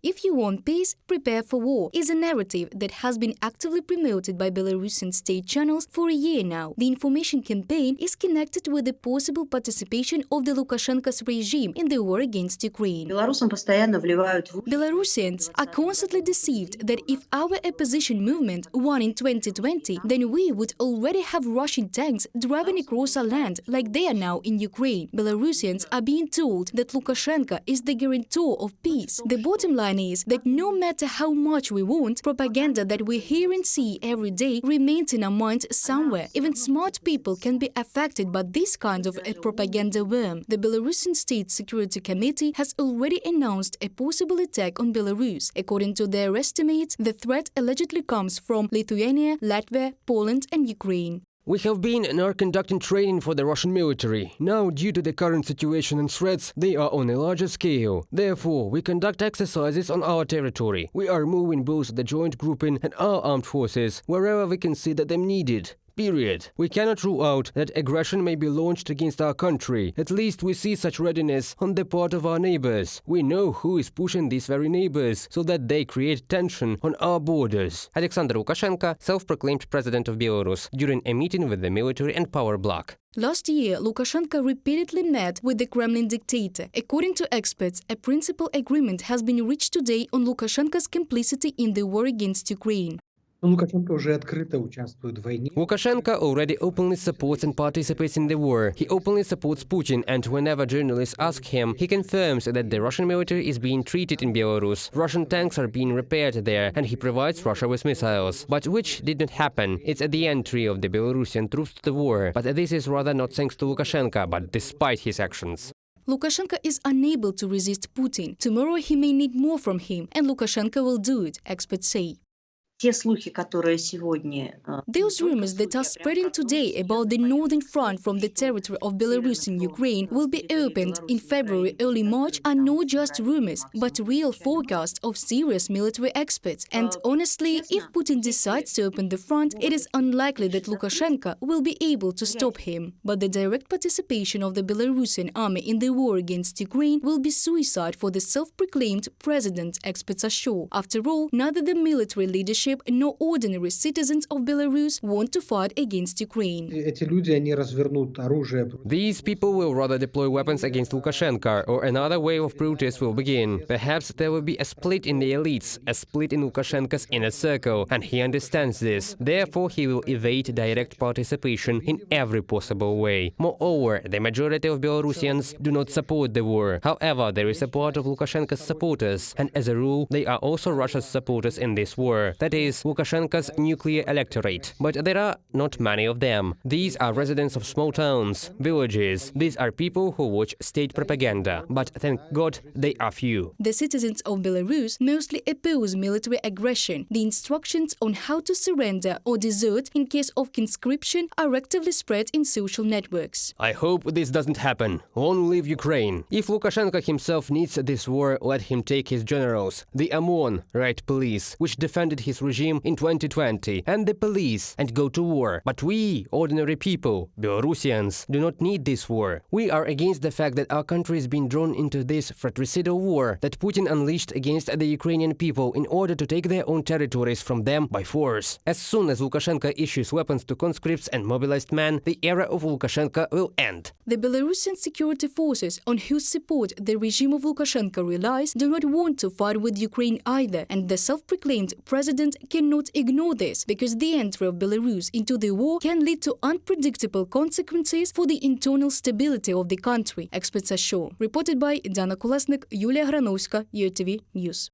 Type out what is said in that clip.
If you want peace, prepare for war is a narrative that has been actively promoted by Belarusian state channels for a year now. The information campaign is connected with the possible participation of the Lukashenko's regime in the war against Ukraine. Belarusians are constantly deceived that if our opposition movement won in 2020, then we would already have Russian tanks driving across our land like they are now in Ukraine. Belarusians are being told that Lukashenko is the guarantor of peace. The bottom line is that no matter how much we want, propaganda that we hear and see every day remains in our minds somewhere. Even smart people can be affected by this kind of a propaganda worm. The Belarusian State Security Committee has already announced a possible attack on Belarus. According to their estimates, the threat allegedly comes from Lithuania, Latvia, Poland and Ukraine. We have been and are conducting training for the Russian military. Now, due to the current situation and threats, they are on a larger scale. Therefore, we conduct exercises on our territory. We are moving both the joint grouping and our armed forces wherever we consider them needed. Period. We cannot rule out that aggression may be launched against our country. At least we see such readiness on the part of our neighbors. We know who is pushing these very neighbors so that they create tension on our borders. Alexander Lukashenko, self-proclaimed President of Belarus, during a meeting with the military and power bloc. Last year, Lukashenko repeatedly met with the Kremlin dictator. According to experts, a principal agreement has been reached today on Lukashenko's complicity in the war against Ukraine. Lukashenko already openly supports and participates in the war. He openly supports Putin, and whenever journalists ask him, he confirms that the Russian military is being treated in Belarus. Russian tanks are being repaired there, and he provides Russia with missiles. But which did not happen. It's at the entry of the Belarusian troops to the war. But this is rather not thanks to Lukashenko, but despite his actions. Lukashenko is unable to resist Putin. Tomorrow he may need more from him, and Lukashenko will do it, experts say. Those rumors that are spreading today about the northern front from the territory of Belarus in Ukraine will be opened in February, early March are not just rumors, but real forecasts of serious military experts. And honestly, if Putin decides to open the front, it is unlikely that Lukashenko will be able to stop him. But the direct participation of the Belarusian army in the war against Ukraine will be suicide for the self-proclaimed president, experts are sure. After all, neither the military leadership nor ordinary citizens of Belarus want to fight against Ukraine. These people will rather deploy weapons against Lukashenko, or another wave of protest will begin. Perhaps there will be a split in the elites, a split in Lukashenko's inner circle, and he understands this. Therefore, he will evade direct participation in every possible way. Moreover, the majority of Belarusians do not support the war. However, there is a part of Lukashenko's supporters, and as a rule, they are also Russia's supporters in this war. That is Lukashenko's nuclear electorate. But there are not many of them. These are residents of small towns, villages. These are people who watch state propaganda. But thank God they are few. The citizens of Belarus mostly oppose military aggression. The instructions on how to surrender or desert in case of conscription are actively spread in social networks. I hope this doesn't happen. Long live Ukraine. If Lukashenko himself needs this war, let him take his generals, the OMON, right police, which defended his regime in 2020, and the police, and go to war. But we, ordinary people, Belarusians, do not need this war. We are against the fact that our country is being drawn into this fratricidal war that Putin unleashed against the Ukrainian people in order to take their own territories from them by force. As soon as Lukashenko issues weapons to conscripts and mobilized men, the era of Lukashenko will end. The Belarusian security forces, on whose support the regime of Lukashenko relies, do not want to fight with Ukraine either, and the self-proclaimed president cannot ignore this, because the entry of Belarus into the war can lead to unpredictable consequences for the internal stability of the country, experts are sure. Reported by Dana Kolesnik, Yulia Granovska, UATV News.